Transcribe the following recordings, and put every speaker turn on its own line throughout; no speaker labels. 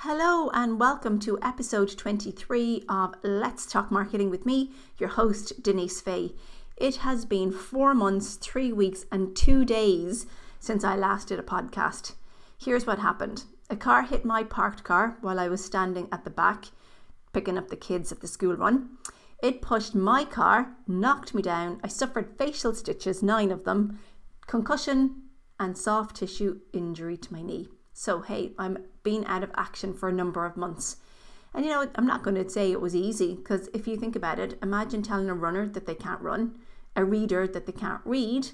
Hello and welcome to episode 23 of Let's Talk Marketing with me, your host Denise Fay. It has been 4 months, 3 weeks and 2 days since I last did a podcast. Here's what happened. A car hit my parked car while I was standing at the back picking up the kids at the school run. It pushed my car, knocked me down. I suffered facial stitches, 9 of them, concussion and soft tissue injury to my knee. So, hey, I'm been out of action for a number of months. And you know, I'm not going to say it was easy, because if you think about it, imagine telling a runner that they can't run, a reader that they can't read,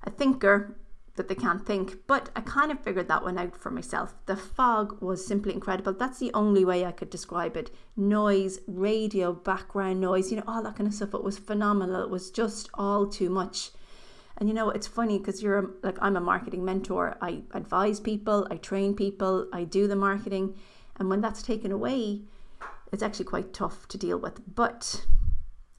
a thinker that they can't think. But I kind of figured that one out for myself. The fog was simply incredible. That's the only way I could describe it. Noise, radio, background noise, all that kind of stuff. It was phenomenal. It was just all too much. And it's funny because I'm a marketing mentor. I advise people, I train people, I do the marketing. And when that's taken away, it's actually quite tough to deal with. But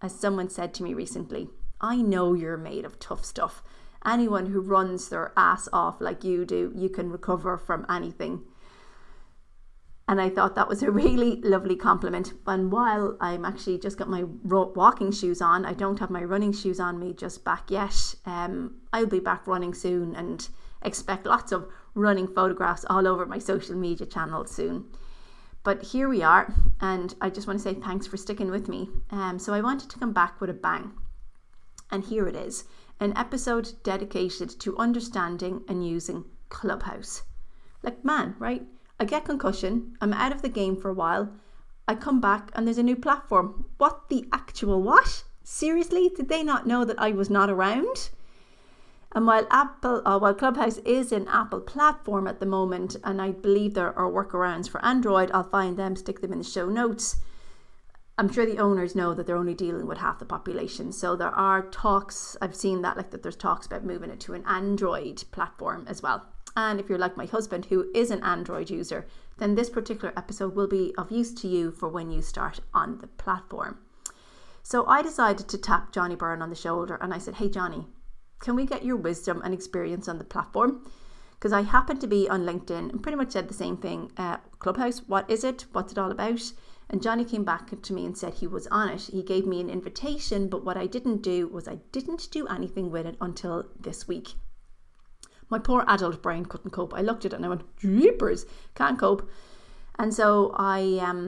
as someone said to me recently, I know you're made of tough stuff. Anyone who runs their ass off like you do, you can recover from anything. And I thought that was a really lovely compliment. And while I'm actually just got my walking shoes on, I don't have my running shoes on me just back yet. I'll be back running soon and expect lots of running photographs all over my social media channels soon. But here we are, and I just want to say thanks for sticking with me. So I wanted to come back with a bang. And here it is, an episode dedicated to understanding and using Clubhouse. Like, man, right? I get concussion, I'm out of the game for a while, I come back and there's a new platform. What the actual what? Seriously? Did they not know that I was not around? And while Clubhouse is an Apple platform at the moment, and I believe there are workarounds for Android, I'll find them, stick them in the show notes. I'm sure the owners know that they're only dealing with half the population. So there are talks, I've seen that there's talks about moving it to an Android platform as well. And if you're like my husband, who is an Android user, then this particular episode will be of use to you for when you start on the platform. So I decided to tap Johnny Beirne on the shoulder and I said, hey Johnny, can we get your wisdom and experience on the platform? Because I happened to be on LinkedIn and pretty much said the same thing. Clubhouse, what is it? What's it all about? And Johnny came back to me and said he was on it. He gave me an invitation, but what I didn't do was I didn't do anything with it until this week. My poor adult brain couldn't cope. I looked at it and I went, jeepers, can't cope. And so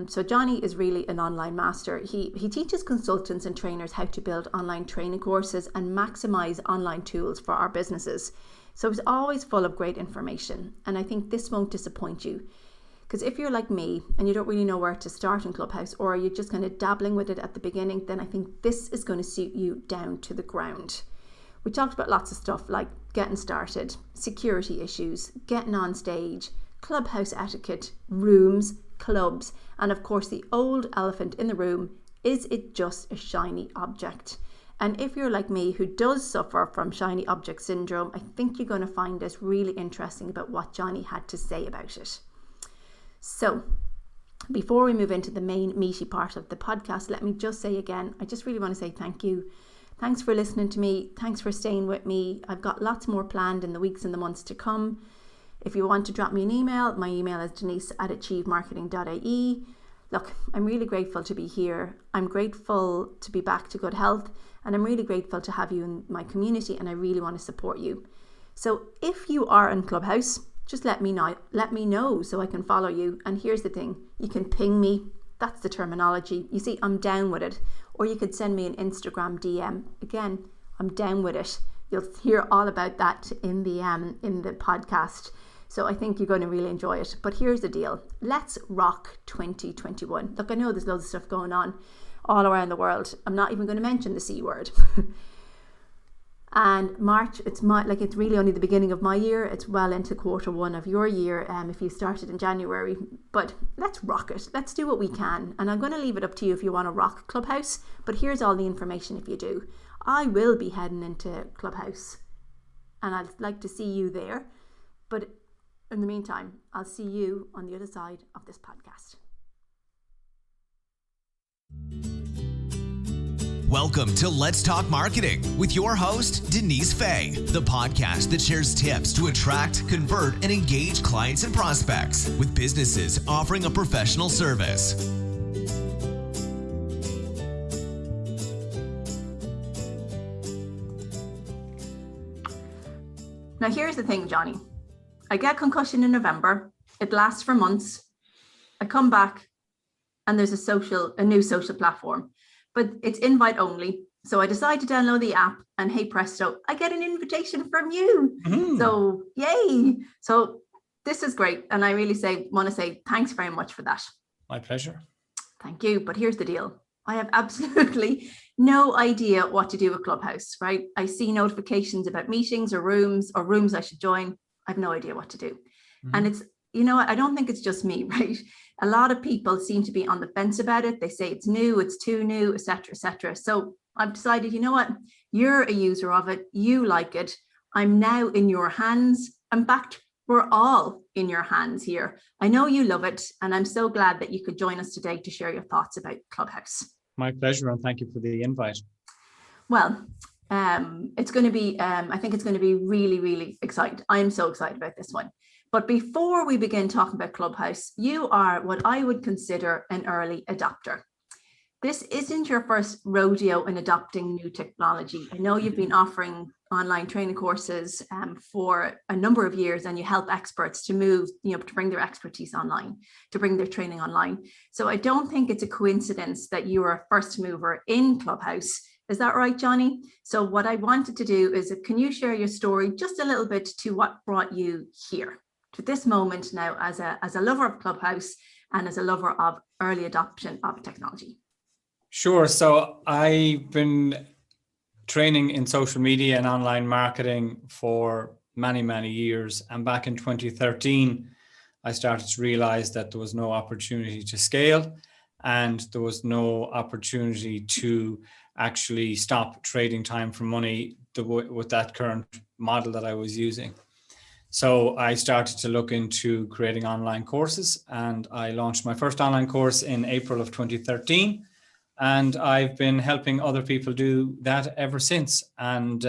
so Johnny is really an online master. He teaches consultants and trainers how to build online training courses and maximize online tools for our businesses. So he's always full of great information. And I think this won't disappoint you. Because if you're like me and you don't really know where to start in Clubhouse, or you're just kind of dabbling with it at the beginning, then I think this is going to suit you down to the ground. We talked about lots of stuff like getting started, security issues, getting on stage, Clubhouse etiquette, rooms, clubs, and of course the old elephant in the room, is it just a shiny object? And if you're like me who does suffer from shiny object syndrome, I think you're going to find this really interesting about what Johnny had to say about it. So before we move into the main meaty part of the podcast, let me just say again, I just really want to say thank you. Thanks for listening to me. Thanks for staying with me. I've got lots more planned in the weeks and the months to come. If you want to drop me an email, my email is denise@achievemarketing.ie. Look, I'm really grateful to be here. I'm grateful to be back to good health, and I'm really grateful to have you in my community, and I really want to support you. So if you are in Clubhouse, just let me know so I can follow you. And here's the thing, you can ping me. That's the terminology. You see, I'm down with it. Or you could send me an Instagram DM. Again, I'm down with it. You'll hear all about that in the podcast. So I think you're going to really enjoy it. But here's the deal. Let's rock 2021. Look, I know there's loads of stuff going on all around the world. I'm not even going to mention the C word. And March, it's really only the beginning of my year. It's well into quarter one of your year if you started in January. But let's rock it. Let's do what we can. And I'm going to leave it up to you if you want to rock Clubhouse. But here's all the information if you do. I will be heading into Clubhouse. And I'd like to see you there. But in the meantime, I'll see you on the other side of this podcast.
Welcome to Let's Talk Marketing with your host, Denise Fay, the podcast that shares tips to attract, convert, and engage clients and prospects with businesses offering a professional service.
Now, here's the thing, Johnny. I get concussion in November. It lasts for months. I come back and there's a new social platform, but it's invite only. So I decide to download the app and hey presto, I get an invitation from you. So yay. So this is great. And I really want to say thanks very much for that.
My pleasure.
Thank you. But here's the deal. I have absolutely no idea what to do with Clubhouse, right? I see notifications about meetings or rooms I should join. I have no idea what to do. And it's, I don't think it's just me, right? A lot of people seem to be on the fence about it. They say it's new, it's too new, etc., etc. So I've decided, you know what? You're a user of it. You like it. I'm now in your hands. In fact, we're all in your hands here. I know you love it. And I'm so glad that you could join us today to share your thoughts about Clubhouse.
My pleasure. And thank you for the invite.
Well, it's going to be, I think it's going to be really, really exciting. I'm so excited about this one. But before we begin talking about Clubhouse, you are what I would consider an early adopter. This isn't your first rodeo in adopting new technology. I know you've been offering online training courses for a number of years, and you help experts to move, to bring their expertise online, to bring their training online. So I don't think it's a coincidence that you are a first mover in Clubhouse. Is that right, Johnny? So what I wanted to do is, can you share your story just a little bit to what brought you here to this moment now as a lover of Clubhouse and as a lover of early adoption of technology?
Sure. So I've been training in social media and online marketing for many, many years. And back in 2013, I started to realize that there was no opportunity to scale and there was no opportunity to actually stop trading time for money with that current model that I was using. So I started to look into creating online courses, and I launched my first online course in April of 2013. And I've been helping other people do that ever since. And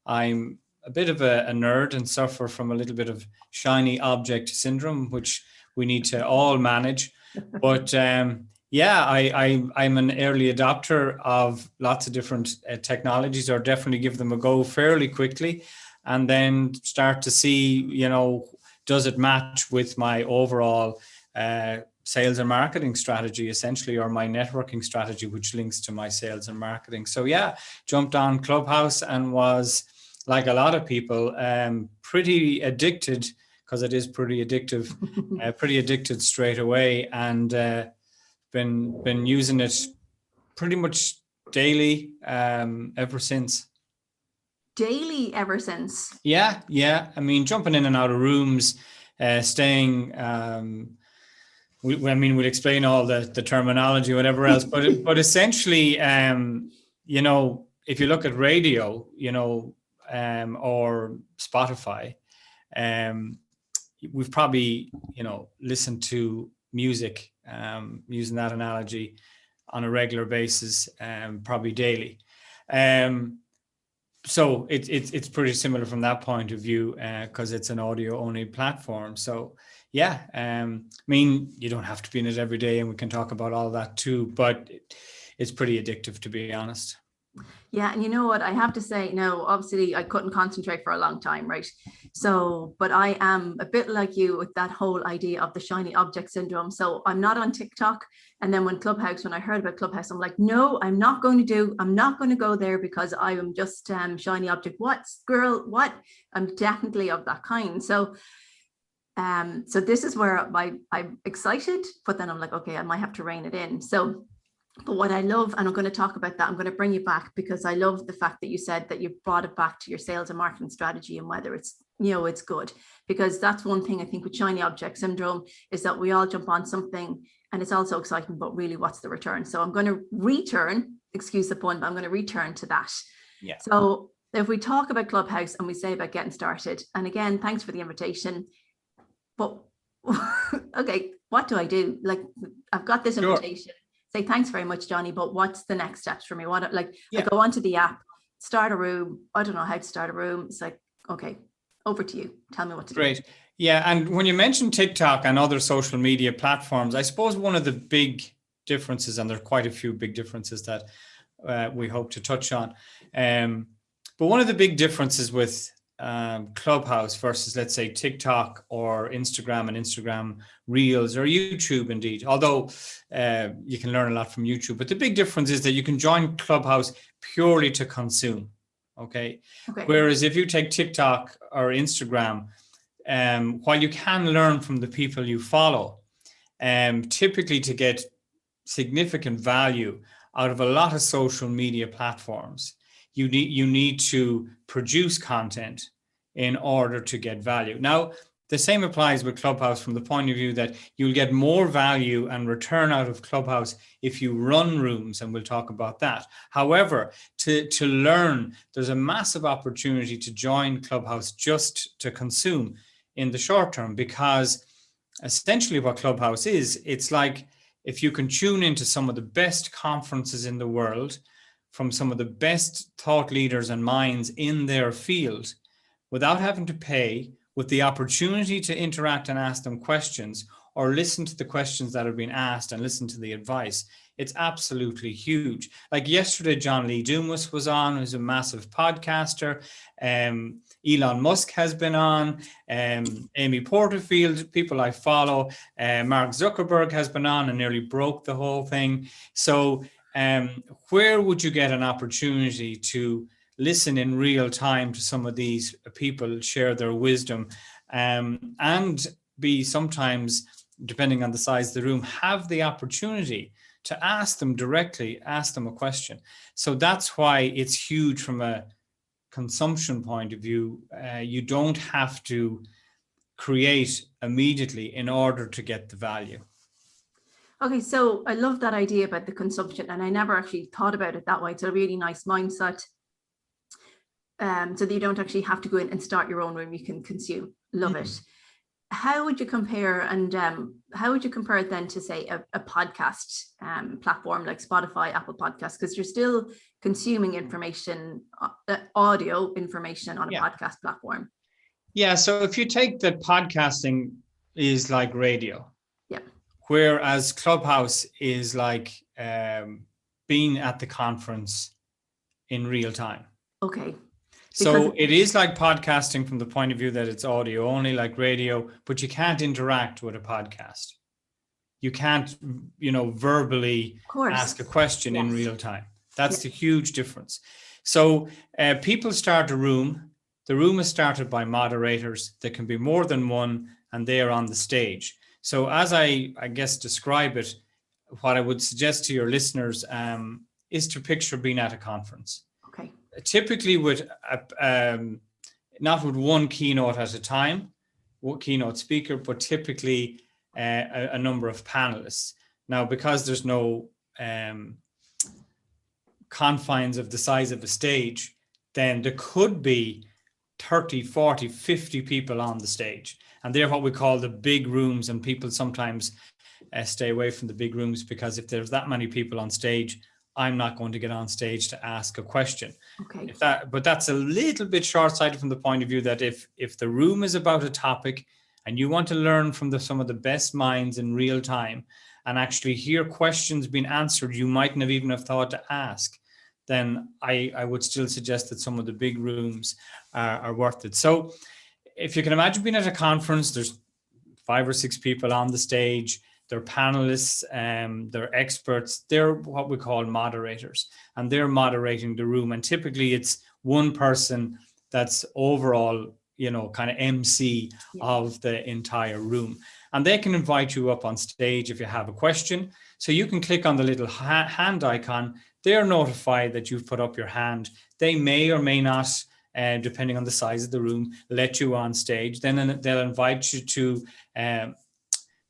I'm a bit of a nerd and suffer from a little bit of shiny object syndrome, which we need to all manage. But I'm an early adopter of lots of different technologies, or definitely give them a go fairly quickly, and then start to see, does it match with my overall sales and marketing strategy, essentially, or my networking strategy, which links to my sales and marketing. So jumped on Clubhouse and was, like a lot of people, pretty addicted, because it is pretty addictive, pretty addicted straight away, and been using it pretty much daily ever since.
Daily ever since?
Yeah. I mean, jumping in and out of rooms, staying... we'll explain all the terminology, whatever else, but essentially, if you look at radio, or Spotify, we've probably, listened to music, using that analogy, on a regular basis, probably daily. So it's pretty similar from that point of view, because it's an audio only platform. So I mean, you don't have to be in it every day, and we can talk about all that too, but it's pretty addictive, to be honest.
Yeah. And you know what, I have to say, no, obviously I couldn't concentrate for a long time, right? So, but I am a bit like you with that whole idea of the shiny object syndrome. So I'm not on TikTok. And then when I heard about Clubhouse, I'm like, no, I'm not going to go there, because I am just shiny object. What? I'm definitely of that kind. So this is where I'm excited, but then I'm like, okay, I might have to rein it in. So, but what I love, and I'm going to talk about that, I'm going to bring you back, because I love the fact that you said that you brought it back to your sales and marketing strategy, and whether it's, it's good, because that's one thing I think with shiny object syndrome, is that we all jump on something and it's also exciting, but really what's the return? So I'm going to return, excuse the pun, but I'm going to return to that.
Yeah.
So if we talk about Clubhouse and we say about getting started, and again, thanks for the invitation, but okay, what do I do? Like, I've got this invitation. say, thanks very much, Johnny, but what's the next steps for me? I
Yeah.
go onto the app, start a room. I don't know how to start a room. It's like, okay, over to you. Tell me what to do.
Great. Yeah. And when you mentioned TikTok and other social media platforms, I suppose one of the big differences, and there are quite a few big differences that we hope to touch on. But one of the big differences with Clubhouse versus, let's say, TikTok or Instagram and Instagram Reels or YouTube, indeed, although you can learn a lot from YouTube. But the big difference is that you can join Clubhouse purely to consume. Okay. Whereas if you take TikTok or Instagram, while you can learn from the people you follow, typically to get significant value out of a lot of social media platforms, you need to produce content in order to get value. Now, the same applies with Clubhouse from the point of view that you'll get more value and return out of Clubhouse if you run rooms, and we'll talk about that. However, to learn, there's a massive opportunity to join Clubhouse just to consume in the short term, because essentially what Clubhouse is, it's like if you can tune into some of the best conferences in the world from some of the best thought leaders and minds in their field without having to pay, with the opportunity to interact and ask them questions or listen to the questions that have been asked and listen to the advice. It's absolutely huge. Like yesterday, John Lee Dumas was on, who's a massive podcaster. Elon Musk has been on, Amy Porterfield, people I follow, Mark Zuckerberg has been on and nearly broke the whole thing. So where would you get an opportunity to listen in real time to some of these people share their wisdom, and be sometimes, depending on the size of the room, have the opportunity to ask them directly, ask them a question. So that's why it's huge from a consumption point of view. You don't have to create immediately in order to get the value.
Okay, so I love that idea about the consumption, and I never actually thought about it that way. It's a really nice mindset. So that you don't actually have to go in and start your own room, you can consume. Love it. How would you compare, and how would you compare it then to, say, a podcast platform like Spotify, Apple Podcasts, because you're still consuming information, audio information on a podcast platform? Yeah.
So if you take that, podcasting is like radio.
Yeah.
Whereas Clubhouse is like being at the conference in real time.
Okay.
So it is like podcasting from the point of view that it's audio only, like radio, but you can't interact with a podcast. You can't, verbally ask a question in real time. That's the huge difference. So people start a room. The room is started by moderators. There can be more than one, and they are on the stage. So as I guess describe it, what I would suggest to your listeners is to picture being at a conference.
Okay.
Typically with not with one keynote at a time, one keynote speaker, but typically a number of panelists. Now, because there's no confines of the size of a stage, then there could be 30, 40, 50 people on the stage. And they're what we call the big rooms, and people sometimes stay away from the big rooms because if there's that many people on stage, I'm not going to get on stage to ask a question.
Okay.
But that's a little bit short-sighted from the point of view that if the room is about a topic and you want to learn from some of the best minds in real time and actually hear questions being answered you mightn't have even have thought to ask, then I would still suggest that some of the big rooms are worth it. So if you can imagine being at a conference, there's 5 or 6 people on the stage. They're panelists, they're experts, they're what we call moderators, and they're moderating the room. And typically it's one person that's overall, kind of MC of the entire room. And they can invite you up on stage if you have a question. So you can click on the little hand icon. They're notified that you've put up your hand. They may or may not, depending on the size of the room, let you on stage. Then they'll invite you to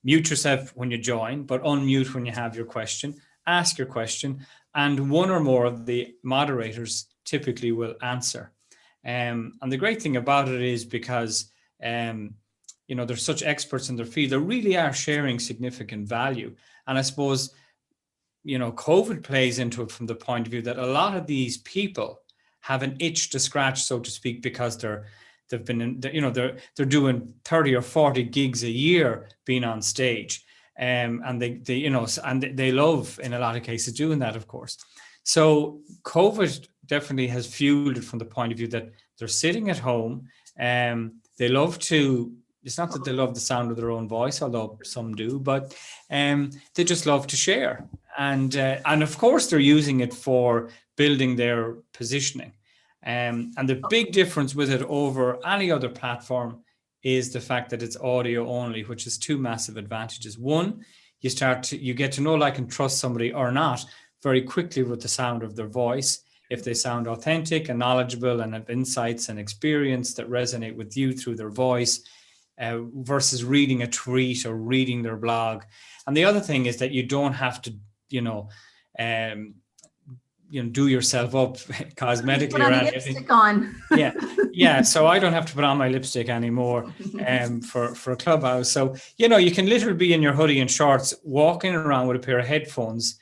mute yourself when you join, but unmute when you have your question, ask your question, and one or more of the moderators typically will answer. And the great thing about it is because, they're such experts in their field, they really are sharing significant value. And I suppose COVID plays into it from the point of view that a lot of these people have an itch to scratch, so to speak, because they're doing 30 or 40 gigs a year being on stage. And they love, in a lot of cases, doing that, of course. So COVID definitely has fueled it from the point of view that they're sitting at home. They love to, it's not that they love the sound of their own voice, although some do, but they just love to share. And of course, they're using it for building their positioning. And the big difference with it over any other platform is the fact that it's audio only, which has two massive advantages. One, you get to know, like, and trust somebody or not very quickly with the sound of their voice. If they sound authentic and knowledgeable and have insights and experience that resonate with you through their voice, versus reading a tweet or reading their blog. And the other thing is that you don't have to, do yourself up cosmetically.
Put on lipstick on.
Yeah. So I don't have to put on my lipstick anymore for a Clubhouse. So, you can literally be in your hoodie and shorts, walking around with a pair of headphones,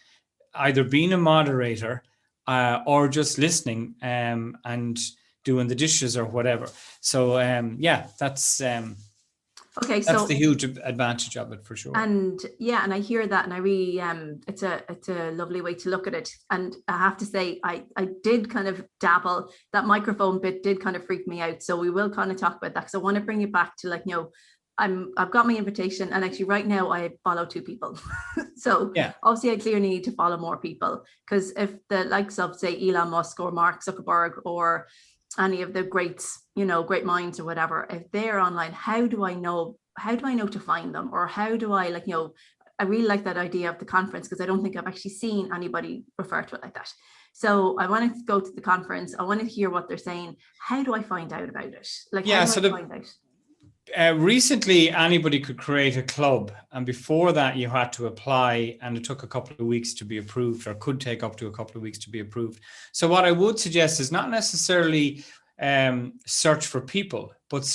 either being a moderator or just listening and doing the dishes or whatever. So, that's...
Okay,
that's the huge advantage of it, for sure.
And I hear that, and I really it's a lovely way to look at it. And I have to say, I did kind of dabble. That microphone bit did kind of freak me out. So we will kind of talk about that, because I want to bring it back to, like, I've got my invitation, and actually right now I follow 2 people. So obviously I clearly need to follow more people, because if the likes of, say, Elon Musk or Mark Zuckerberg or any of the greats, great minds or whatever, if they're online, how do I know to find them? Or how do I, I really like that idea of the conference, because I don't think I've actually seen anybody refer to it like that. So I want to go to the conference. I want to hear what they're saying. How do I find out about it? Find out?
Recently, anybody could create a club, and before that you had to apply, and it took a couple of weeks to be approved, or could take up to a couple of weeks to be approved. So what I would suggest is not necessarily search for people, but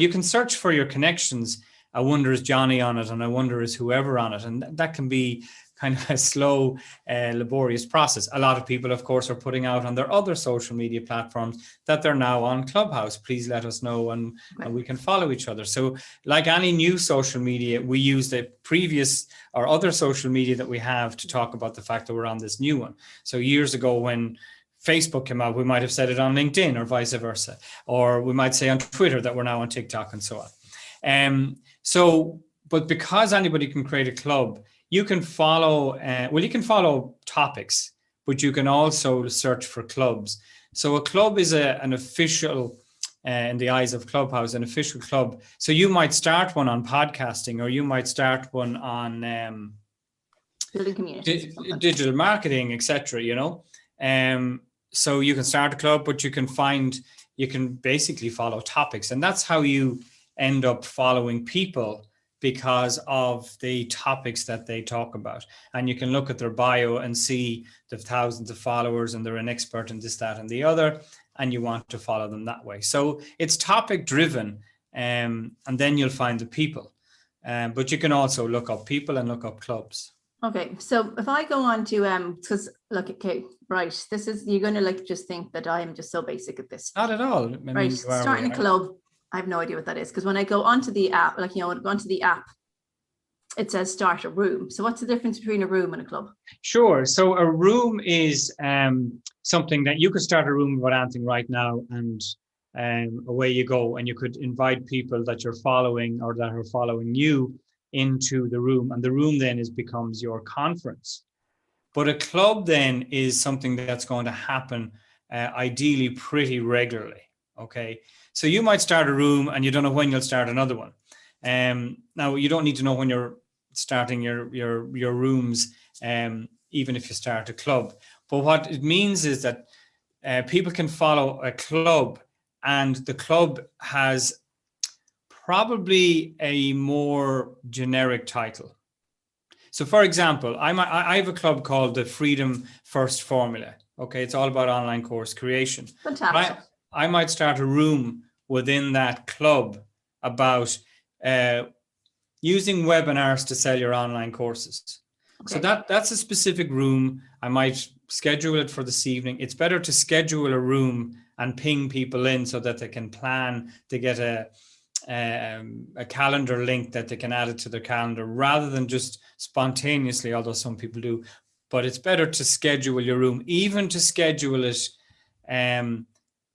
you can search for your connections. I wonder is Johnny on it, and I wonder is whoever on it, and that can be kind of a slow, laborious process. A lot of people, of course, are putting out on their other social media platforms that they're now on Clubhouse. Please let us know, and we can follow each other. So like any new social media, we use the previous or other social media that we have to talk about the fact that we're on this new one. So years ago, when Facebook came out, we might have said it on LinkedIn or vice versa, or we might say on Twitter that we're now on TikTok and so on. But because anybody can create a club, you can follow, you can follow topics, but you can also search for clubs. So a club is an official, in the eyes of Clubhouse, an official club. So you might start one on podcasting, or you might start one on
building communities,
digital marketing, etc. So you can start a club, but you can basically follow topics. And that's how you end up following people, because of the topics that they talk about. And you can look at their bio and see the thousands of followers, and they're an expert in this, that, and the other, and you want to follow them that way. So it's topic driven, and then you'll find the people. But you can also look up people and look up clubs.
Okay, so if I go on to because look, okay, right, this is, you're going to just think that I am just so basic at this.
Not at all.
Right, starting a club. I have no idea what that is, because when I go onto the app, it says start a room. So what's the difference between a room and a club?
Sure. So a room is something that you could start a room about anything right now, and away you go, and you could invite people that you're following or that are following you into the room, and the room then becomes your conference. But a club then is something that's going to happen ideally pretty regularly. Okay, so you might start a room and you don't know when you'll start another one. Now you don't need to know when you're starting your rooms, even if you start a club. But what it means is that people can follow a club, and the club has probably a more generic title. So, for example, I have a club called the Freedom First Formula. Okay, it's all about online course creation.
Fantastic.
I might start a room within that club about using webinars to sell your online courses. So that's a specific room. I might schedule it for this evening. It's better to schedule a room and ping people in so that they can plan to get a calendar link that they can add it to their calendar rather than just spontaneously, although some people do. But it's better to schedule your room, even to schedule it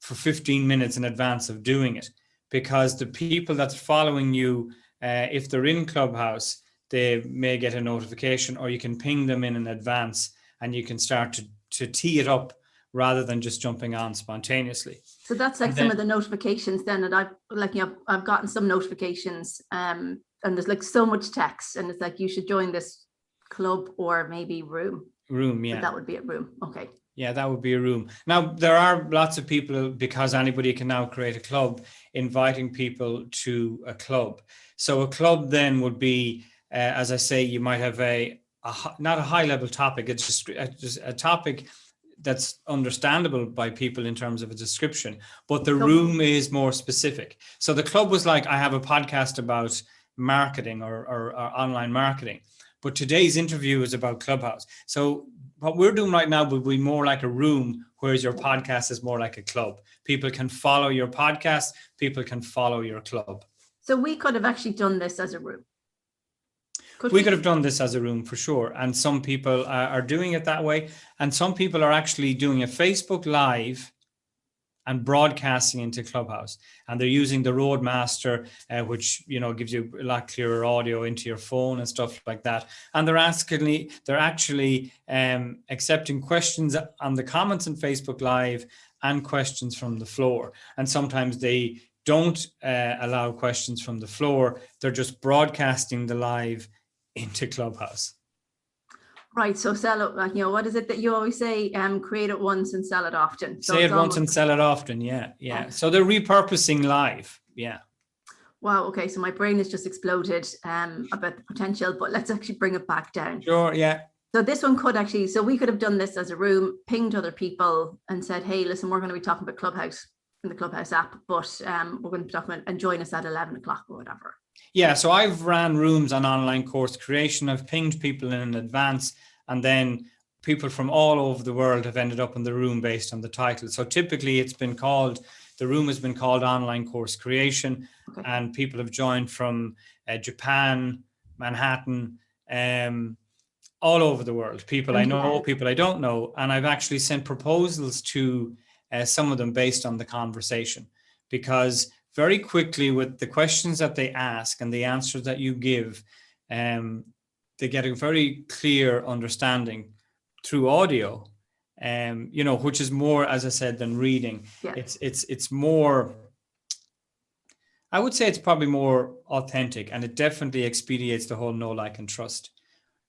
for 15 minutes in advance of doing it, because the people that's following you, if they're in Clubhouse, they may get a notification, or you can ping them in advance and you can start to tee it up rather than just jumping on spontaneously.
So that's like some of the notifications then that I've gotten some notifications, and there's like so much text, and it's like, you should join this club or maybe room.
Yeah.
So that would be a room. Okay.
Yeah, that would be a room. Now, there are lots of people, because anybody can now create a club, inviting people to a club. So a club then would be, as I say, you might have not a high level topic. It's just a topic that's understandable by people in terms of a description, but the room is more specific. So the club was like, I have a podcast about marketing or online marketing, but today's interview is about Clubhouse. So what we're doing right now would be more like a room, whereas your podcast is more like a club. People can follow your podcast, people can follow your club.
So we could have actually done this as a room.
We could have done this as a room for sure. And some people are doing it that way. And some people are actually doing a Facebook Live and broadcasting into Clubhouse. And they're using the Roadmaster, which, gives you a lot clearer audio into your phone and stuff like that. And they're actually accepting questions on the comments on Facebook Live and questions from the floor. And sometimes they don't allow questions from the floor. They're just broadcasting the live into Clubhouse.
Right. So sell it, what is it that you always say? Create it once and sell it often. So
say it once and sell it often. Yeah. So they're repurposing live. Yeah.
Wow. Okay. So my brain has just exploded about the potential, but let's actually bring it back down.
Sure. Yeah.
So this one could actually, so we could have done this as a room, pinged other people and said, hey, listen, we're going to be talking about Clubhouse in the Clubhouse app, but we're going to be talking about, and join us at 11 o'clock or whatever.
Yeah, so I've ran rooms on online course creation. I've pinged people in advance, and then people from all over the world have ended up in the room based on the title. So typically the room has been called online course creation, and people have joined from Japan, Manhattan, all over the world. People I know, people I don't know. And I've actually sent proposals to some of them based on the conversation, because very quickly with the questions that they ask and the answers that you give, they get a very clear understanding through audio, which is more, as I said, than reading. Yeah. It's more, I would say it's probably more authentic, and it definitely expedites the whole know, like, and trust.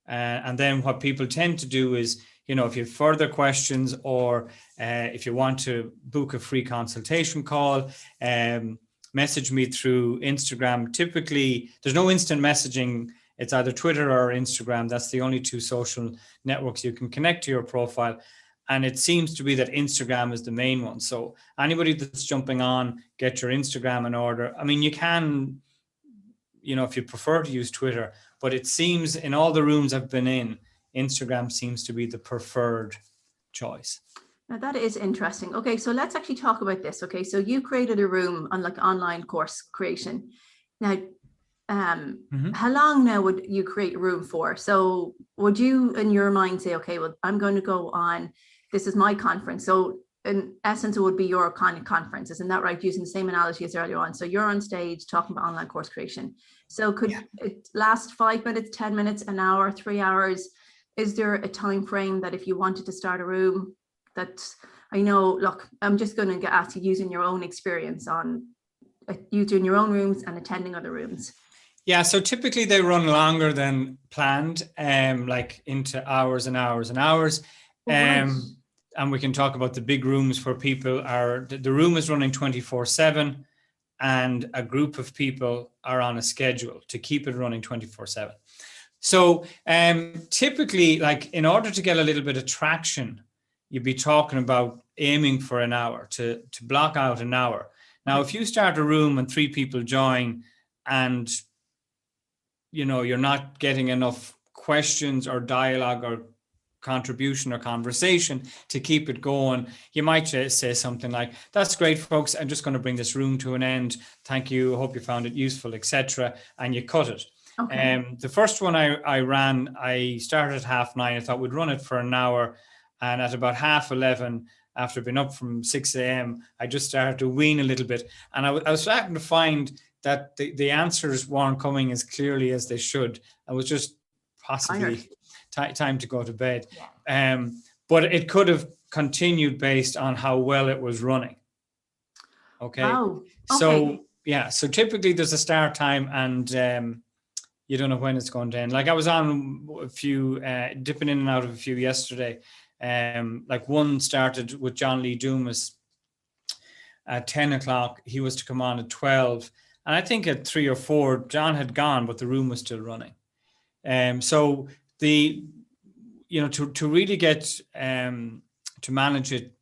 And then what people tend to do is, if you have further questions, or if you want to book a free consultation call, message me through Instagram. Typically, there's no instant messaging. It's either Twitter or Instagram. That's the only two social networks you can connect to your profile. And it seems to be that Instagram is the main one. So anybody that's jumping on, get your Instagram in order. I mean, you can, if you prefer to use Twitter, but it seems in all the rooms I've been in, Instagram seems to be the preferred choice.
Now that is interesting. Okay, so let's actually talk about this. Okay, so you created a room on like online course creation. Now, how long now would you create a room for? So would you in your mind say, okay, well, I'm going to go on, this is my conference. So in essence, it would be your kind of conference. Isn't that right? Using the same analogy as earlier on. So you're on stage talking about online course creation. So could it last 5 minutes, 10 minutes, an hour, 3 hours? Is there a time frame that if you wanted to start a room that, I know, look, I'm just going to get asked you using your own experience on you doing your own rooms and attending other rooms.
Yeah, so typically they run longer than planned, like into hours and hours and hours. And we can talk about the big rooms where people are, the room is running 24/7, and a group of people are on a schedule to keep it running 24/7. So typically, like, in order to get a little bit of traction, you'd be talking about aiming for an hour, to block out an hour. Now, if you start a room and 3 people join, and you're not getting enough questions or dialogue or contribution or conversation to keep it going. You might say something like, that's great, folks, I'm just going to bring this room to an end. Thank you, hope you found it useful, etc. And you cut it.
Okay.
The first one I ran, I started at 9:30. I thought we'd run it for an hour, and at about 11:30, after being up from 6 a.m., I just started to wean a little bit, and I was starting to find that the answers weren't coming as clearly as they should. I was just possibly time to go to bed.
Yeah.
But it could have continued based on how well it was running. Okay.
Oh,
okay. So typically there's a start time, and you don't know when it's going to end. Like I was on a few, dipping in and out of a few yesterday. Like one started with John Lee Dumas at 10 o'clock. He was to come on at 12. And I think at 3 or 4, John had gone, but the room was still running. So to really get to manage it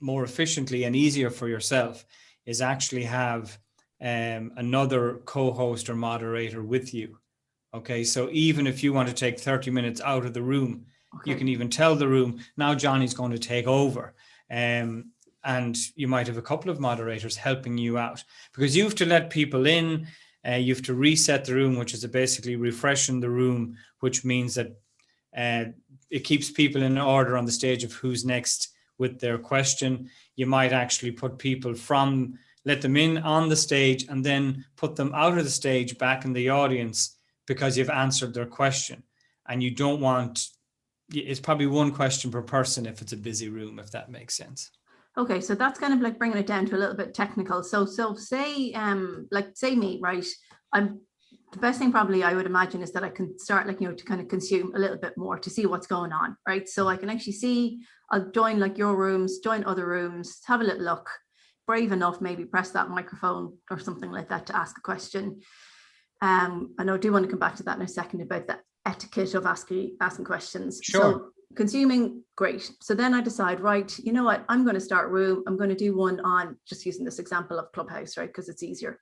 more efficiently and easier for yourself is actually have another co-host or moderator with you. Okay, so even if you want to take 30 minutes out of the room, you can even tell the room, now Johnny's going to take over. And you might have a couple of moderators helping you out, because you have to let people in. You have to reset the room, which is basically refreshing the room, which means that it keeps people in order on the stage of who's next with their question. You might actually put people let them in on the stage and then put them out of the stage back in the audience, because you've answered their question. And you don't want, it's probably one question per person if it's a busy room, if that makes sense.
Okay, so that's kind of like bringing it down to a little bit technical. So say, say me, right? The best thing probably I would imagine is that I can start to kind of consume a little bit more to see what's going on, right? So I can actually see, I'll join like your rooms, join other rooms, have a little look, brave enough, maybe press that microphone or something like that to ask a question. I know I do want to come back to that in a second about the etiquette of asking questions.
Sure.
So consuming, great. So then I decide, right, you know what, I'm going to start a room. I'm going to do one on, just using this example of Clubhouse, right, because it's easier.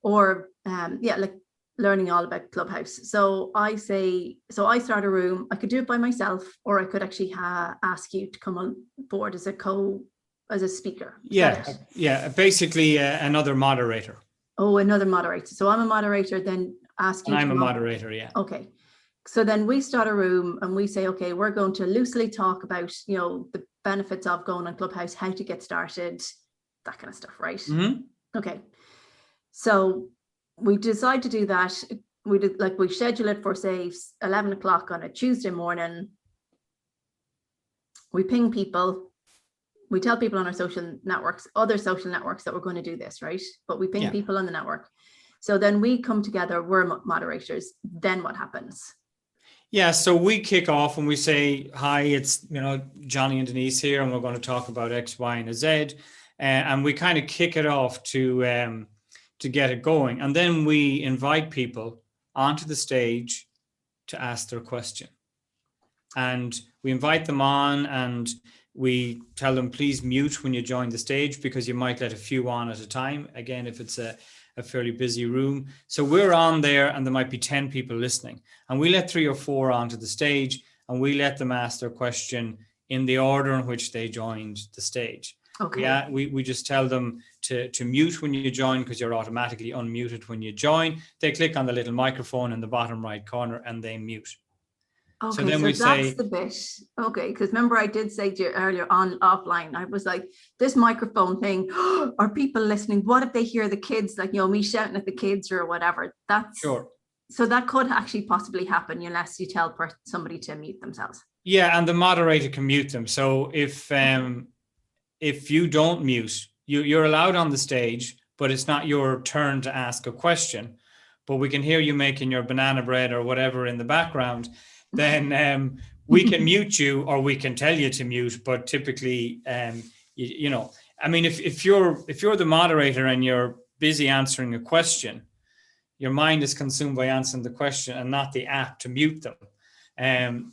Or like learning all about Clubhouse. So I start a room. I could do it by myself, or I could actually ask you to come on board as a speaker.
Basically another moderator.
Oh, another moderator. So I'm a moderator, then ask you.
And I'm a moderator, yeah.
Okay. So then we start a room and we say, okay, we're going to loosely talk about, the benefits of going on Clubhouse, how to get started, that kind of stuff, right?
Mm-hmm.
Okay. So we decide to do that. We schedule it for, say, 11 o'clock on a Tuesday morning. We ping people. We tell people on our social networks, other social networks, that we're going to do this, right? But we ping people on the network. So then we come together, we're moderators. Then what happens?
Yeah, so we kick off and we say, hi, it's Johnny and Denise here, and we're going to talk about X, Y, and Z. And we kind of kick it off to get it going. And then we invite people onto the stage to ask their question. And we invite them on and we tell them, please mute when you join the stage, because you might let a few on at a time. Again, if it's a fairly busy room. So we're on there and there might be 10 people listening, and we let 3 or 4 onto the stage and we let them ask their question in the order in which they joined the stage.
Okay.
Yeah, we just tell them to mute when you join, because you're automatically unmuted when you join. They click on the little microphone in the bottom right corner and they mute.
Okay,
so then
so
we
that's
say,
the bit. Okay, because remember I did say to you earlier on offline, I was like, this microphone thing, are people listening? What if they hear the kids, me shouting at the kids or whatever? That's
sure.
So that could actually possibly happen unless you tell somebody to mute themselves.
Yeah, and the moderator can mute them. So if you don't mute, you're allowed on the stage, but it's not your turn to ask a question. But we can hear you making your banana bread or whatever in the background. Then we can mute you, or we can tell you to mute. But typically, if you're the moderator and you're busy answering a question, your mind is consumed by answering the question and not the app to mute them.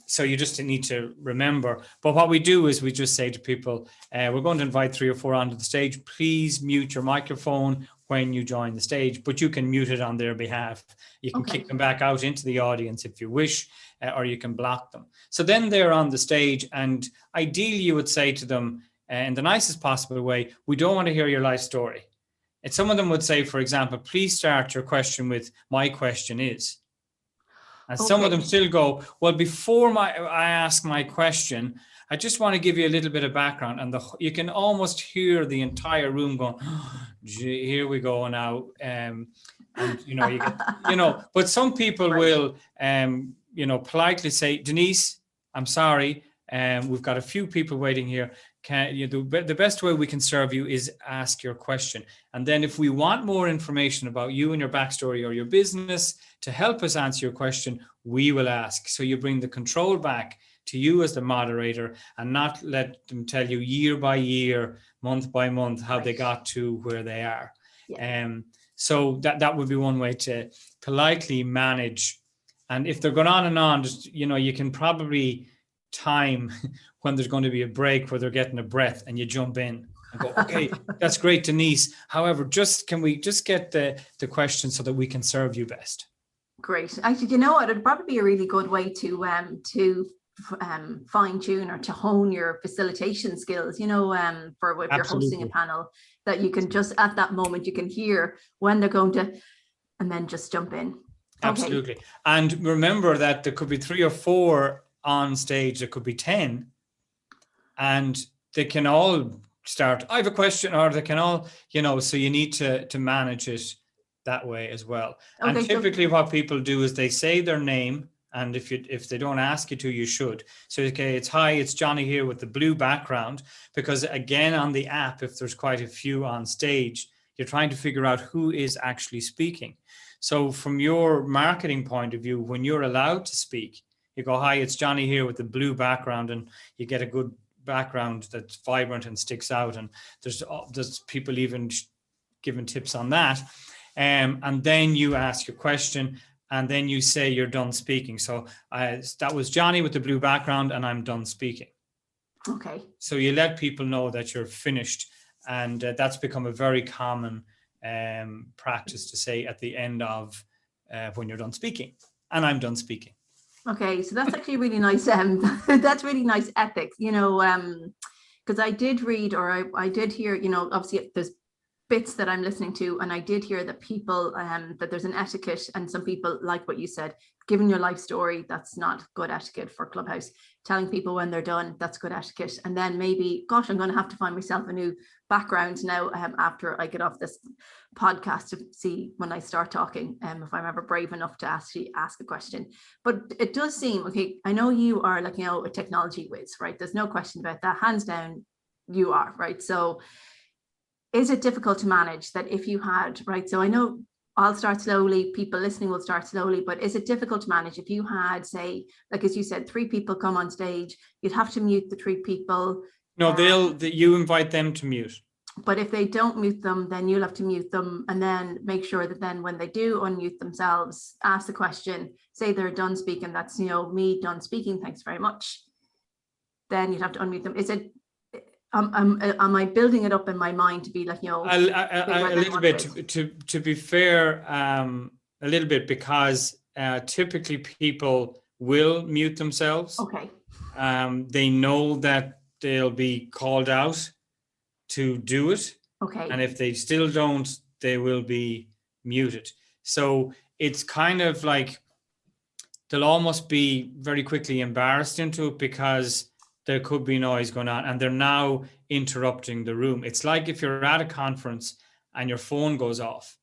So you just need to remember. But what we do is we just say to people, we're going to invite 3 or 4 onto the stage. Please mute your microphone when you join the stage, but you can mute it on their behalf. You can kick them back out into the audience if you wish, or you can block them. So then they're on the stage, and ideally you would say to them in the nicest possible way, we don't want to hear your life story. And some of them would say, for example, please start your question with, my question is. And some of them still go, well, before I ask my question, I just want to give you a little bit of background. And you can almost hear the entire room going, oh, gee, here we go now. And, you get, but some people will, politely say, Denise, I'm sorry. We've got a few people waiting here. The best way we can serve you is ask your question. And then if we want more information about you and your backstory or your business to help us answer your question, we will ask. So you bring the control back to you as the moderator and not let them tell you year by year, month by month, how they got to where they are. Yeah. So that would be one way to politely manage. And if they're going on and on, just, you can probably time when there's going to be a break where they're getting a breath and you jump in and go, okay, that's great, Denise. However, can we just get the question so that we can serve you best? Great.
Actually, it'd probably be a really good way to fine tune or to hone your facilitation skills, for if you're hosting a panel, that you can just at that moment, you can hear when they're going to, and then just jump in.
Absolutely. Okay. And remember that there could be 3 or 4 on stage, there could be 10, and they can all start, I have a question, or they can all, so you need to manage it that way as well. Okay, and typically what people do is they say their name, and if they don't ask you to, you should. So, okay, it's Johnny here with the blue background, because again, on the app, if there's quite a few on stage, you're trying to figure out who is actually speaking. So from your marketing point of view, when you're allowed to speak, you go, hi, it's Johnny here with the blue background, and you get a good background that's vibrant and sticks out. And there's people even giving tips on that. And then you ask your question, and then you say you're done speaking. So that was Johnny with the blue background, and I'm done speaking.
Okay.
So you let people know that you're finished. And that's become a very common practice to say at the end of when you're done speaking, and I'm done speaking.
Okay, so that's actually really nice. That's really nice ethics, because I did read, or I did hear, obviously there's bits that I'm listening to, and I did hear that people, that there's an etiquette, and some people, like what you said, giving your life story, that's not good etiquette for Clubhouse. Telling people when they're done, that's good etiquette. And then maybe, gosh, I'm going to have to find myself a new background now after I get off this podcast to see when I start talking, if I'm ever brave enough to actually ask a question. But it does seem, okay, I know you are like, a technology whiz, right? There's no question about that. Hands down, you are, right? So is it difficult to manage that if you had, right? So I know I'll start slowly, people listening will start slowly, but is it difficult to manage if you had, say, like as you said, 3 people come on stage, you'd have to mute the 3 people?
No, you invite them to mute.
But if they don't mute them, then you'll have to mute them, and then make sure that then when they do unmute themselves, ask the question, say they're done speaking, that's, me done speaking, thanks very much. Then you'd have to unmute them. Is it, am I building it up in my mind to be like,
a little bit, to be fair, a little bit, because typically people will mute themselves.
Okay.
They know that they'll be called out to do it.
Okay.
And if they still don't, they will be muted. So it's kind of like they'll almost be very quickly embarrassed into it, because there could be noise going on and they're now interrupting the room. It's like if you're at a conference and your phone goes off.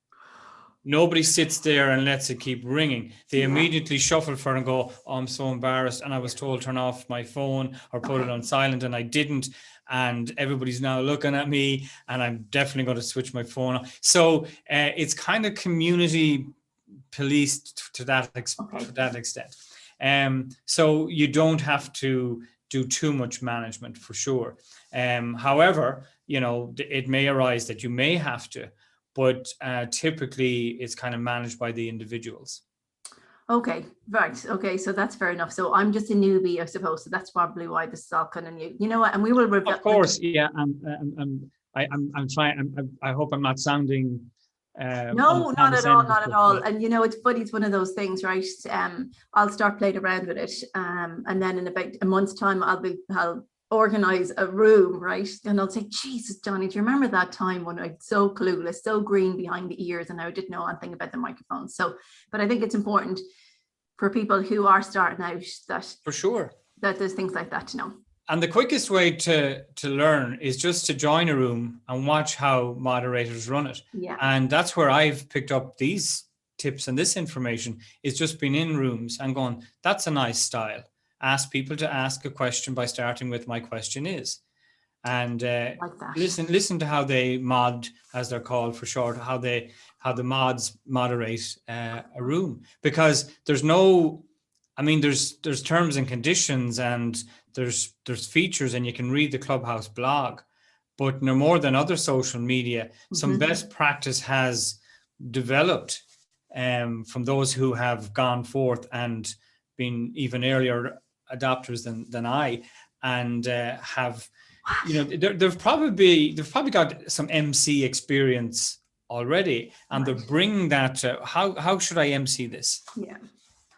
Nobody sits there and lets it keep ringing. They immediately shuffle for it and go, oh, I'm so embarrassed, and I was told turn off my phone or put it on silent, and I didn't, and everybody's now looking at me, and I'm definitely going to switch my phone off. So it's kind of community policed to that extent. So you don't have to do too much management for sure. However, it may arise that you may have to, but typically it's kind of managed by the individuals.
Okay, right. Okay, so that's fair enough. So I'm just a newbie, I suppose. So that's probably why this is all kind of new. You know what? And we will.
Of course, yeah. I'm trying. I hope I'm not sounding
No, not at all, not at all.
Yeah.
And you know, it's funny, it's one of those things, right? I'll start playing around with it. And then in about a month's time, I'll organize a room, right? And I'll say, Jesus, Johnny, do you remember that time when I was so clueless, so green behind the ears, and I didn't know anything about the microphone? So, but I think it's important for people who are starting out that
For sure.
that there's things like that to know.
And the quickest way to learn is just to join a room and watch how moderators run it.
Yeah.
And that's where I've picked up these tips and this information, is just being in rooms and going, that's a nice style. Ask people to ask a question by starting with, my question is. And
Like that.
listen to how they mod, as they're called for short, how the mods moderate a room. Because there's terms and conditions, and there's features, and you can read the Clubhouse blog, but no more than other social media, some best practice has developed from those who have gone forth and been even earlier adopters than I, and have, you know, they've probably got some MC experience already, and they're bringing that to how should I MC this?
Yeah.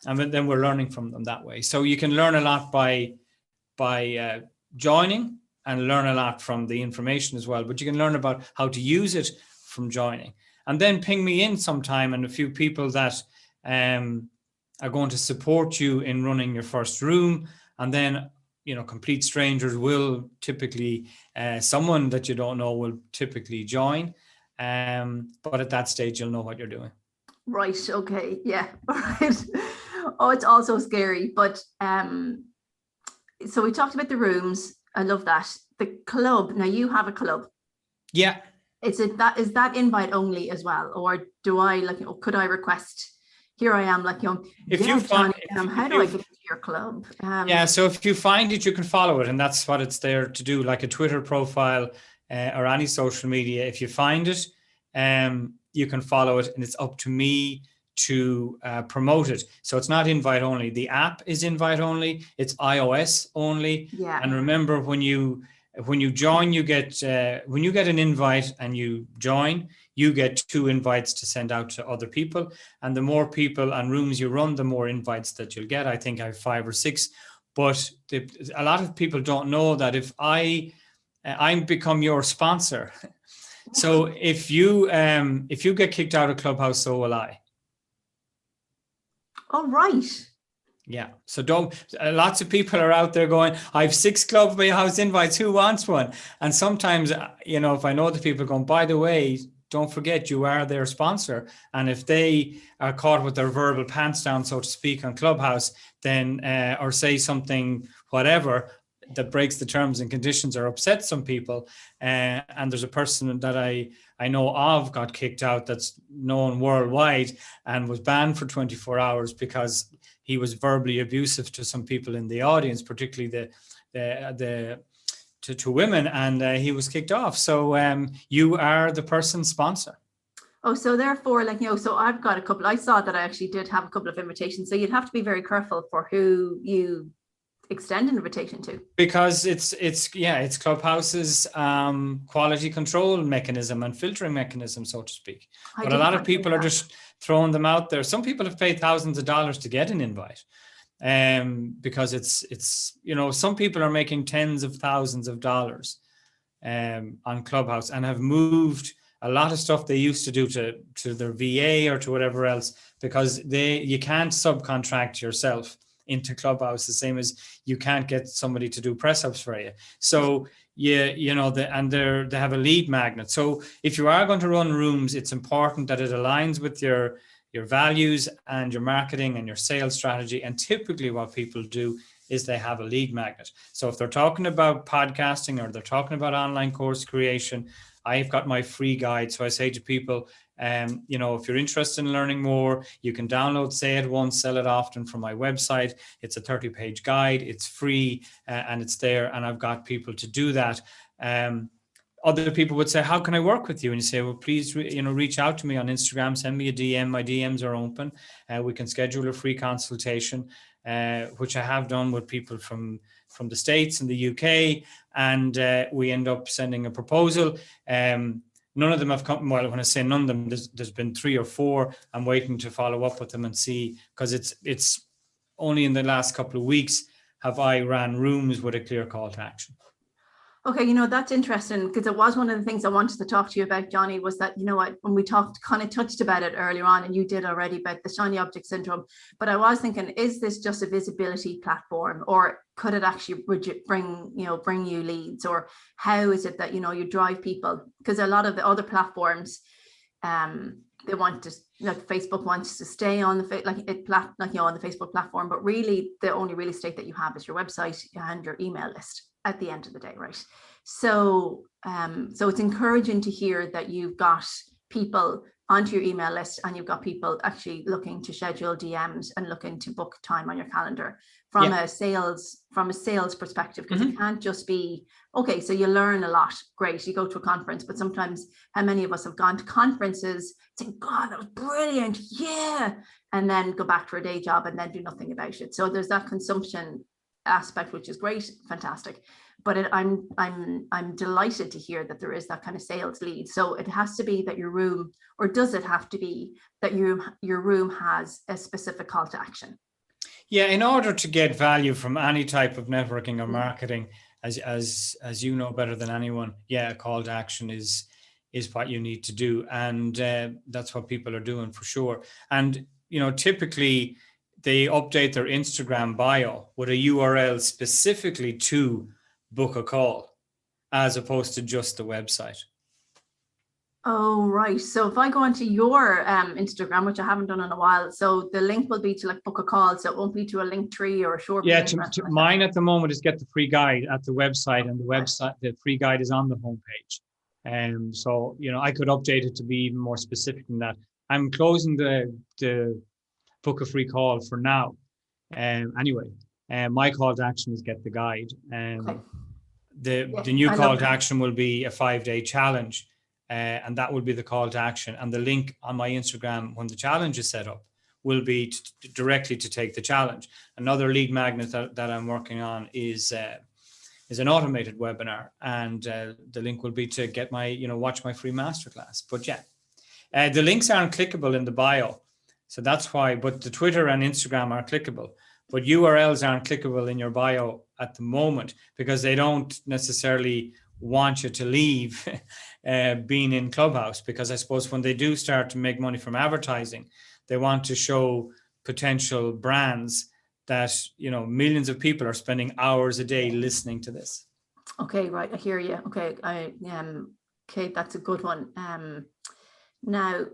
And then we're learning from them that way. So you can learn a lot by joining, and learn a lot from the information as well. But you can learn about how to use it from joining. And then ping me in sometime, and a few people that are going to support you in running your first room. And then, you know, complete strangers will typically, someone that you don't know will typically join. But at that stage, you'll know what you're doing.
Right. Okay. Yeah. Right. Oh, it's also scary. But so we talked about the rooms. I love that. The club. Now you have a club.
Yeah.
Is that invite only as well, or do I could I request? Here I am, like, you know,
if you find,
how do I get into your club?
Yeah, so if you find it, you can follow it, and that's what it's there to do, like a Twitter profile or any social media. If you find it, you can follow it, and it's up to me to promote it. So it's not invite only. The app is invite only. It's iOS only.
Yeah.
And remember, when you join, you get when you get an invite and you join, you get 2 invites to send out to other people. And the more people and rooms you run, the more invites that you'll get. I think I have 5 or 6. But a lot of people don't know that if I become your sponsor. So if you get kicked out of Clubhouse, so will I.
Oh, right.
Yeah. So lots of people are out there going, I have 6 Clubhouse invites. Who wants one? And sometimes, you know, if I know the people going, by the way, don't forget you are their sponsor. And if they are caught with their verbal pants down, so to speak, on Clubhouse, then, or say something, whatever, that breaks the terms and conditions or upsets some people. And there's a person that I know of got kicked out that's known worldwide and was banned for 24 hours because he was verbally abusive to some people in the audience, particularly to women, and he was kicked off. So you are the person's sponsor.
Oh, so therefore, like, you know, so I've got a couple. I saw that I actually did have a couple of invitations. So you'd have to be very careful for who you extend an invitation to,
because it's Clubhouse's quality control mechanism and filtering mechanism, so to speak. But a lot of people are just throwing them out there. Some people have paid thousands of dollars to get an invite, because it's you know, some people are making tens of thousands of dollars on Clubhouse and have moved a lot of stuff they used to do to their VA or to whatever else, because you can't subcontract yourself into Clubhouse the same as you can't get somebody to do press ups for you. So you know, they have a lead magnet. So if you are going to run rooms, it's important that it aligns with your values and your marketing and your sales strategy. And typically what people do is they have a lead magnet. So if they're talking about podcasting or they're talking about online course creation, I've got my free guide. So I say to people, you know, if you're interested in learning more, you can download Say It Once, Sell It Often from my website. It's a 30-page guide. It's free and it's there. And I've got people to do that. Other people would say, how can I work with you? And you say, well, please, reach out to me on Instagram, send me a DM. My DMs are open. We can schedule a free consultation, which I have done with people from the States and the UK. And we end up sending a proposal. none of them have come. Well, when I say none of them, there's been 3 or 4. I'm waiting to follow up with them and see, because it's only in the last couple of weeks have I ran rooms with a clear call to action.
Okay, that's interesting, because it was one of the things I wanted to talk to you about, Johnny, was that, when we kind of touched about it earlier on, and you did already, about the shiny object syndrome, but I was thinking, is this just a visibility platform, or could it actually bring you leads, or how is it that, you drive people? Because a lot of the other platforms, they want to, Facebook wants to stay on the on the Facebook platform, but really the only real estate that you have is your website and your email list at the end of the day, right? So it's encouraging to hear that you've got people onto your email list, and you've got people actually looking to schedule DMs and looking to book time on your calendar from a sales perspective, because it can't just be, okay, so you learn a lot, great, you go to a conference, but sometimes how many of us have gone to conferences, think, God, that was brilliant, yeah, and then go back to our day job and then do nothing about it. So there's that consumption aspect, which is great, fantastic, but I'm delighted to hear that there is that kind of sales lead. So it has to be that your room, or does it have to be that your room has a specific call to action?
Yeah, in order to get value from any type of networking or marketing, as you know better than anyone, a call to action is what you need to do, and that's what people are doing for sure. And typically they update their Instagram bio with a URL specifically to book a call, as opposed to just the website.
Oh, right. So if I go onto your Instagram, which I haven't done in a while, so the link will be to book a call. So it won't be to a link tree or a short.
Yeah, to mine at the moment is get the free guide at the website, and the free guide is on the homepage. So I could update it to be even more specific than that. I'm closing the book a free call for now. Anyway, my call to action is get the guide. Okay. The new call to action will be a 5-day challenge. And that will be the call to action. And the link on my Instagram, when the challenge is set up, will be directly to take the challenge. Another lead magnet that I'm working on is an automated webinar. And the link will be to get watch my free masterclass. But the links aren't clickable in the bio. So that's why, but the Twitter and Instagram are clickable. But URLs aren't clickable in your bio at the moment, because they don't necessarily want you to leave being in Clubhouse, because I suppose when they do start to make money from advertising, they want to show potential brands that millions of people are spending hours a day listening to this.
Okay, right, I hear you. Okay, okay, that's a good one. Now,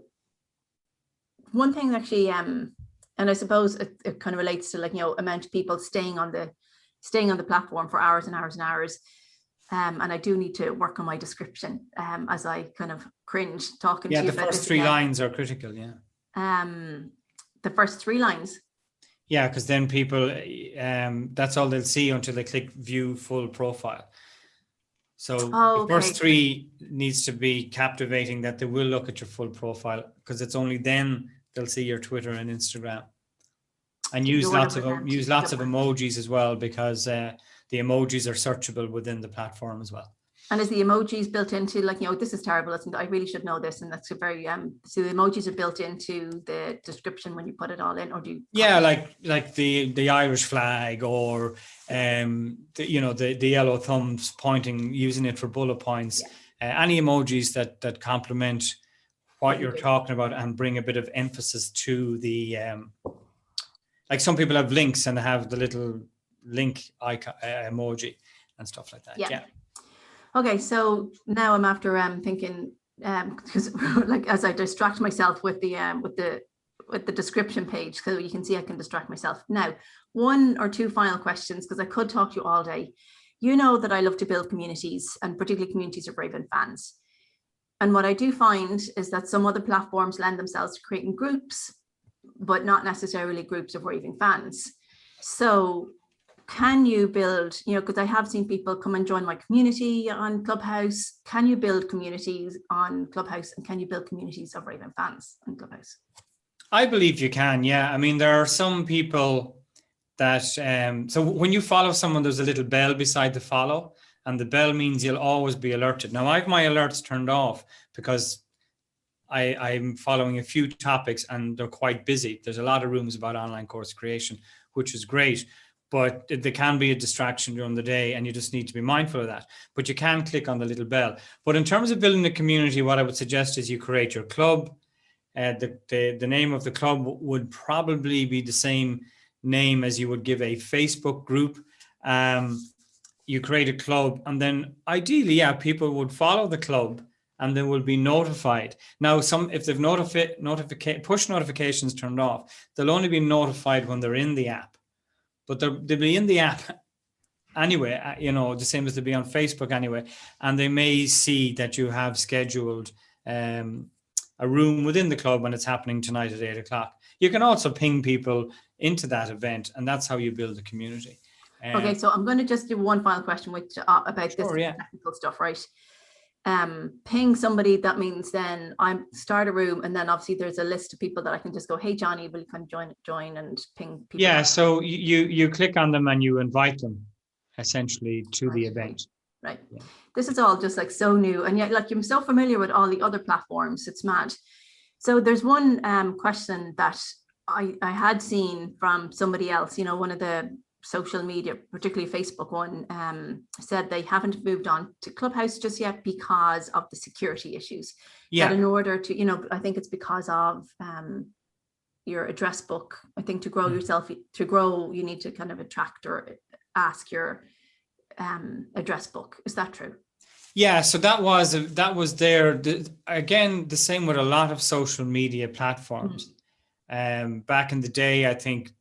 one thing actually, and I suppose it kind of relates to amount of people staying on the platform for hours and hours and hours. And I do need to work on my description, as I kind of cringe talking to you about this. Yeah, the
first 3 lines are critical,
the first 3 lines?
Yeah, because then people, that's all they'll see until they click view full profile. So the first 3 needs to be captivating, that they will look at your full profile, because it's only then they'll see your Twitter and Instagram. And use lots of emojis as well, because the emojis are searchable within the platform as well.
And is the emojis built into, this is terrible, isn't it? I really should know this. And that's a very, so the emojis are built into the description when you put it all in, or do you?
Yeah, like the Irish flag, or, the yellow thumbs pointing, using it for bullet points. Yeah. Any emojis that complement what you're talking about and bring a bit of emphasis to the, like some people have links and they have the little link icon emoji and stuff like that. Yeah.
Okay, so now I'm after thinking, because as I distract myself with the description page, so you can see I can distract myself. Now, 1 or 2 final questions, because I could talk to you all day. You know that I love to build communities, and particularly communities of raving fans. And what I do find is that some other platforms lend themselves to creating groups, but not necessarily groups of raving fans. So can you build, because I have seen people come and join my community on Clubhouse. Can you build communities on Clubhouse, and can you build communities of raving fans on Clubhouse?
I believe you can, yeah. I mean, there are some people that, so when you follow someone, there's a little bell beside the follow, and the bell means you'll always be alerted. Now, I have my alerts turned off because I'm following a few topics and they're quite busy. There's a lot of rooms about online course creation, which is great, but there can be a distraction during the day and you just need to be mindful of that. But you can click on the little bell. But in terms of building a community, what I would suggest is you create your club. The name of the club would probably be the same name as you would give a Facebook group. You create a club, and then ideally, people would follow the club and they will be notified. Now, if they've push notifications turned off, they'll only be notified when they're in the app. But they'll be in the app anyway, the same as they'll be on Facebook anyway. And they may see that you have scheduled a room within the club when it's happening tonight at 8:00. You can also ping people into that event, and that's how you build a community.
Okay, so I'm going to just do one final question about this technical stuff, right? Ping somebody, that means then I start a room, and then obviously there's a list of people that I can just go, hey Johnny, will you come join and ping people?
Yeah, so you click on them and you invite them essentially to the event.
Right. Yeah. This is all just like so new, and yet like I'm so familiar with all the other platforms, it's mad. So there's one question that I had seen from somebody else, one of the social media, particularly Facebook one, said they haven't moved on to Clubhouse just yet because of the security issues. Yeah. That in order to, I think it's because of your address book. I think to grow you need to kind of attract or ask your address book. Is that true?
Yeah, so that was there. Again, the same with a lot of social media platforms. Back in the day, I think,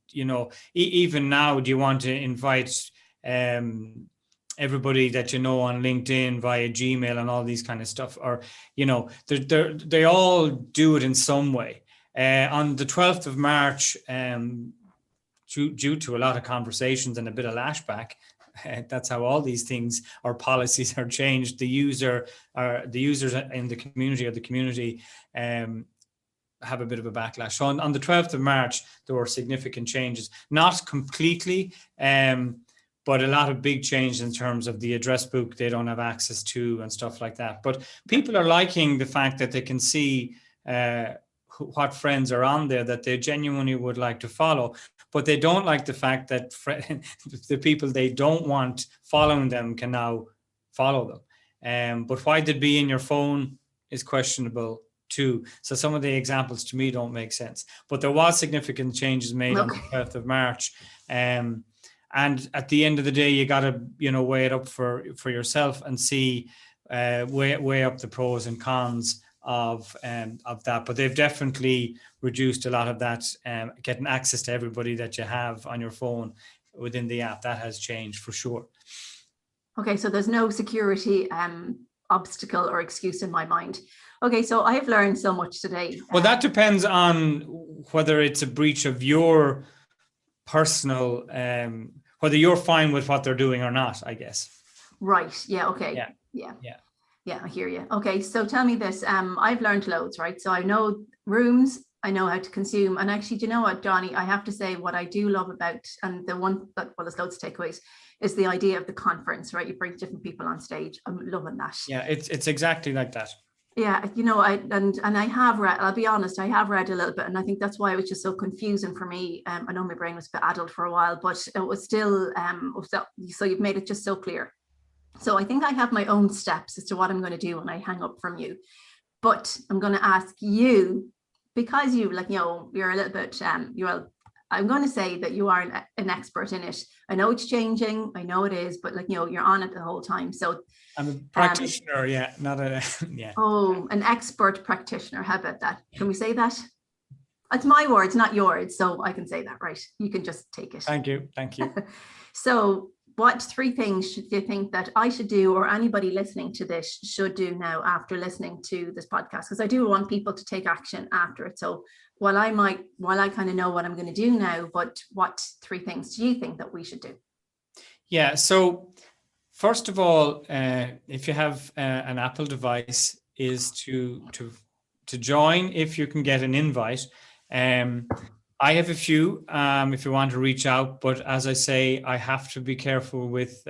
even now, do you want to invite everybody that on LinkedIn via Gmail and all these kind of stuff? Or, they all do it in some way. On the 12th of March, due to a lot of conversations and a bit of lashback, that's how all these things or policies are changed. The users in the community or the community have a bit of a backlash. So on the 12th of March, there were significant changes, not completely, but a lot of big changes in terms of the address book they don't have access to and stuff like that. But people are liking the fact that they can see what friends are on there that they genuinely would like to follow, but they don't like the fact that the people they don't want following them can now follow them. But why they'd be in your phone is questionable too. So some of the examples to me don't make sense. But there was significant changes made on the 12th of March. And at the end of the day, you got to, weigh it up for yourself and see, weigh up the pros and cons of that. But they've definitely reduced a lot of that, getting access to everybody that you have on your phone within the app. That has changed for sure.
Okay, so there's no security obstacle or excuse in my mind. Okay, so I have learned so much today.
Well, that depends on whether it's a breach of your personal, whether you're fine with what they're doing or not, I guess.
Right. Yeah. Okay. Yeah, I hear you. Okay, so tell me this. I've learned loads, right? So I know rooms, I know how to consume. And actually, do you know what, Johnny? I have to say what I do love about, and the one that, well, there's loads of takeaways, is the idea of the conference, right? You bring different people on stage. I'm loving that.
Yeah, it's exactly like that.
Yeah, I have read, I'll be honest, I have read a little bit, and I think that's why it was just so confusing for me. I know my brain was a bit addled for a while, but it was still, so you've made it just so clear. So I think I have my own steps as to what I'm going to do when I hang up from you. But I'm going to ask you, because you, you're a little bit, I'm going to say that you are an expert in it. I know it's changing. I know it is, but you're on it the whole time. So
I'm a practitioner, not a, yeah.
Oh, an expert practitioner. How about that? Can we say that? It's my words, not yours. So I can say that, right? You can just take it.
Thank you.
So what 3 things do you think that I should do, or anybody listening to this should do now after listening to this podcast? Because I do want people to take action after it. So while I kind of know what I'm going to do now, but what 3 things do you think that we should do?
Yeah. So first of all, if you have an Apple device, is to join if you can get an invite. I have a few if you want to reach out, but as I say, I have to be careful with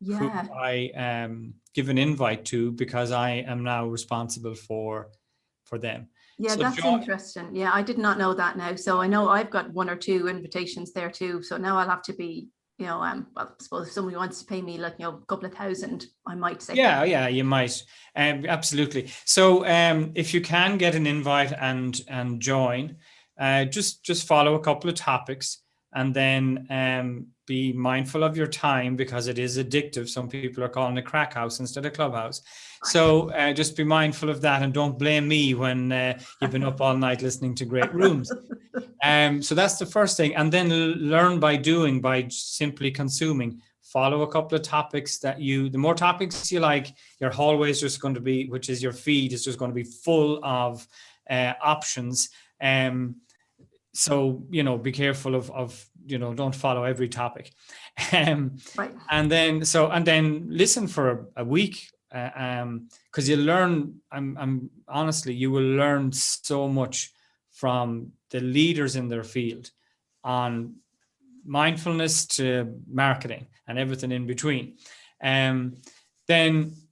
who
Yeah.
I give an invite to, because I am now responsible for them.
Yeah,
So
that's interesting. Yeah, I did not know that now. So I know I've got 1 or 2 invitations there too. So now I'll have to be, well, I suppose if somebody wants to pay me like, a couple of thousand, I might say.
yeah, you might. Absolutely. So if you can get an invite and join, just follow a couple of topics, and then be mindful of your time, because it is addictive. Some people are calling it crack house instead of Clubhouse. So just be mindful of that, and don't blame me when you've been up all night listening to great rooms. So that's the first thing. And then learn by doing, by simply consuming. Follow a couple of topics the more topics you like, your hallway is just going to be, which is your feed, is just going to be full of options. So, be careful of don't follow every topic.
Right.
And then listen for a week, because you learn, I'm honestly, you will learn so much from the leaders in their field, on mindfulness to marketing and everything in between. Then,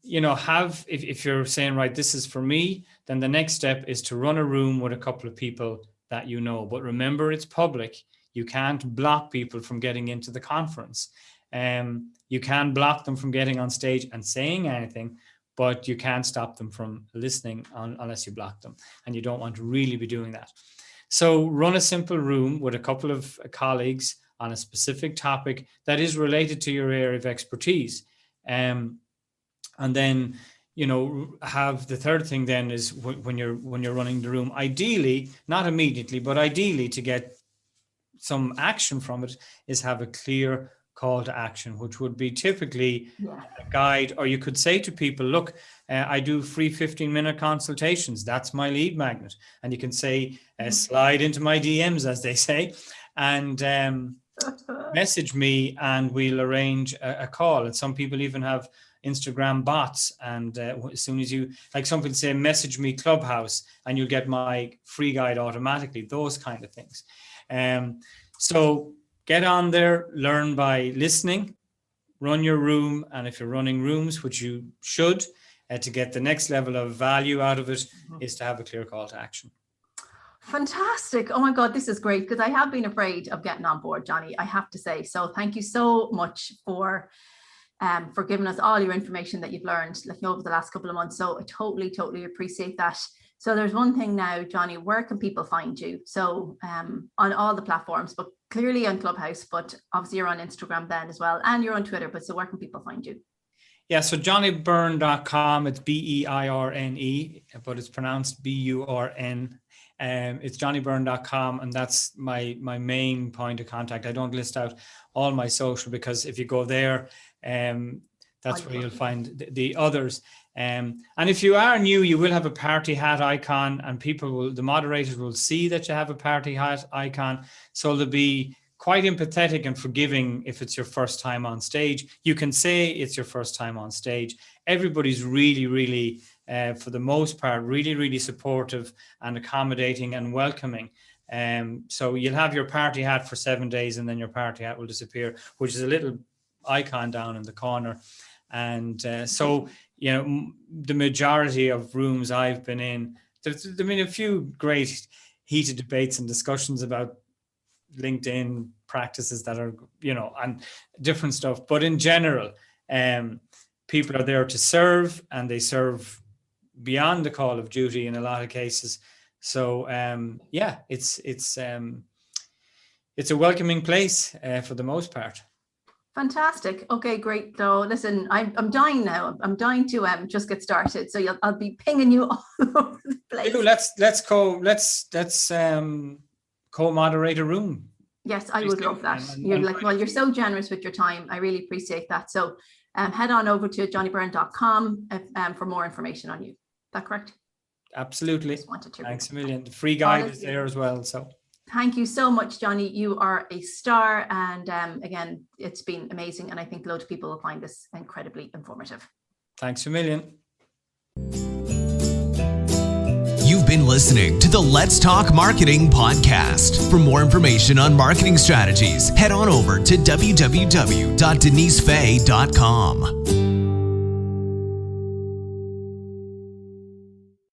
if you're saying, right, this is for me, then the next step is to run a room with a couple of people that you know. But remember, it's public. You can't block people from getting into the conference. You can block them from getting on stage and saying anything, but you can't stop them from listening unless you block them. And you don't want to really be doing that. So run a simple room with a couple of colleagues on a specific topic that is related to your area of expertise. And then, have the third thing then is when you're running the room, ideally, not immediately, but ideally to get some action from it, is have a clear call to action, which would be typically a guide, or you could say to people, look, I do free 15-minute consultations. That's my lead magnet. And you can say, slide into my DMs, as they say, and message me, and we'll arrange a call. And some people even have Instagram bots, and as soon as you, like, some people say, message me Clubhouse, and you'll get my free guide automatically, those kind of things. So get on there, learn by listening, run your room, and if you're running rooms, which you should, to get the next level of value out of it, is to have a clear call to action.
Fantastic. Oh my God, this is great, because I have been afraid of getting on board, Johnny, I have to say. So thank you so much for giving us all your information that you've learned over the last couple of months. So I totally appreciate that. So there's one thing now, Johnny, where can people find you? So on all the platforms, but clearly on Clubhouse, but obviously you're on Instagram then as well, and you're on Twitter, but so where can people find you?
Yeah, so johnnybeirne.com, it's BEIRNE, but it's pronounced BURN. It's johnnybeirne.com, and that's my main point of contact. I don't list out all my social, because if you go there, that's where you'll find the others. And if you are new, you will have a party hat icon, and the moderators will see that you have a party hat icon. So they'll be quite empathetic and forgiving if it's your first time on stage. You can say it's your first time on stage. Everybody's really, for the most part, really supportive and accommodating and welcoming. So you'll have your party hat for 7 days, and then your party hat will disappear, which is a little icon down in the corner. And so, the majority of rooms I've been in, there's been a few great heated debates and discussions about LinkedIn practices that are, and different stuff. But in general, people are there to serve, and they serve beyond the call of duty in a lot of cases. So it's a welcoming place for the most part.
Fantastic. Okay, great. So listen, I'm dying now. I'm dying to just get started. So I'll be pinging you all over the place.
Let's co-moderate a room.
Yes, I would love that. You're so generous with your time. I really appreciate that. So head on over to johnnybeirne.com for more information on you. Is that correct?
Absolutely. Thanks a million. The free guide is there as well. So
thank you so much, Johnny. You are a star. And again, it's been amazing. And I think loads of people will find this incredibly informative.
Thanks a million.
You've been listening to the Let's Talk Marketing podcast. For more information on marketing strategies, head on over to www.denisefay.com.